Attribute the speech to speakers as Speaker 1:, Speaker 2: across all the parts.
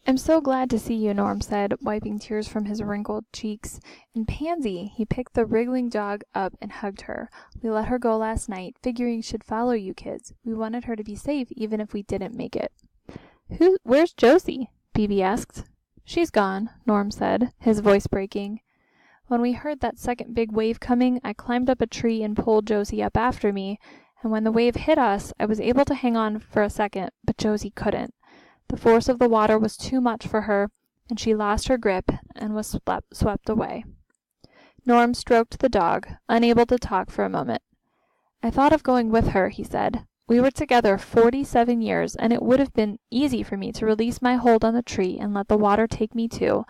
Speaker 1: "I'm so glad to see you," Norm said, wiping tears from his wrinkled cheeks. "And Pansy," he picked the wriggling dog up and hugged her. "We let her go last night, figuring she'd follow you kids. We wanted her to be safe even if we didn't make it." "Where's Josie?" Phoebe asked. "She's gone," Norm said, his voice breaking. "When we heard that second big wave coming, I climbed up a tree and pulled Josie up after me, and when the wave hit us, I was able to hang on for a second, but Josie couldn't. The force of the water was too much for her, and she lost her grip and was swept away." Norm stroked the dog, unable to talk for a moment. "I thought of going with her," he said. "We were together 47 years, and it would have been easy for me to release my hold on the tree and let the water take me too.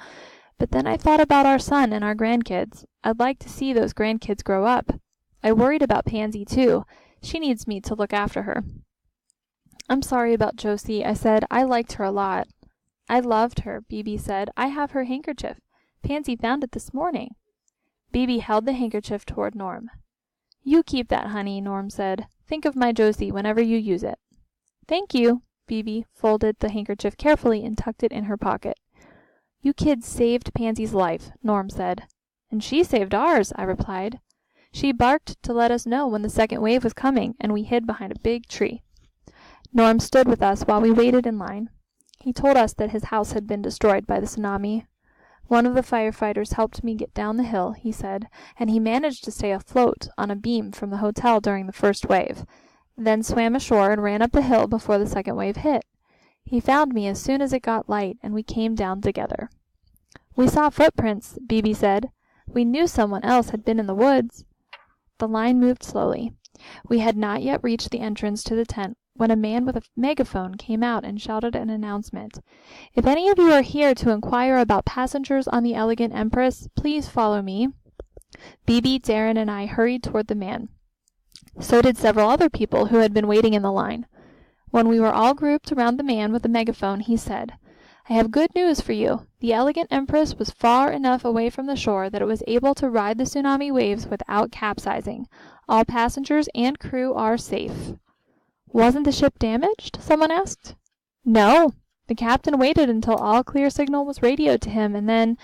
Speaker 1: But then I thought about our son and our grandkids. I'd like to see those grandkids grow up. I worried about Pansy too. She needs me to look after her." "I'm sorry about Josie," I said. "I liked her a lot." "I loved her," Phoebe said. "I have her handkerchief. Pansy found it this morning." Phoebe held the handkerchief toward Norm. "You keep that, honey," Norm said. "Think of my Josie whenever you use it." "Thank you." Phoebe folded the handkerchief carefully and tucked it in her pocket. "You kids saved Pansy's life," Norm said. "And she saved ours," I replied. "She barked to let us know when the second wave was coming, and we hid behind a big tree." Norm stood with us while we waited in line. He told us that his house had been destroyed by the tsunami. "One of the firefighters helped me get down the hill," he said, "and he managed to stay afloat on a beam from the hotel during the first wave, then swam ashore and ran up the hill before the second wave hit. He found me as soon as it got light, and we came down together." "We saw footprints," Phoebe said. "We knew someone else had been in the woods." The line moved slowly. We had not yet reached the entrance to the tent when a man with a megaphone came out and shouted an announcement. "If any of you are here to inquire about passengers on the Elegant Empress, please follow me." Phoebe, Darren, and I hurried toward the man. So did several other people who had been waiting in the line. When we were all grouped around the man with the megaphone, he said, "I have good news for you. The Elegant Empress was far enough away from the shore that it was able to ride the tsunami waves without capsizing. All passengers and crew are safe." "Wasn't the ship damaged?" someone asked. "No. The captain waited until all clear signal was radioed to him, and then—"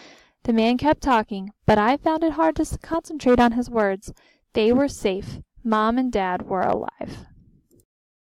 Speaker 1: The man kept talking, but I found it hard to concentrate on his words. They were safe. Mom and Dad were alive.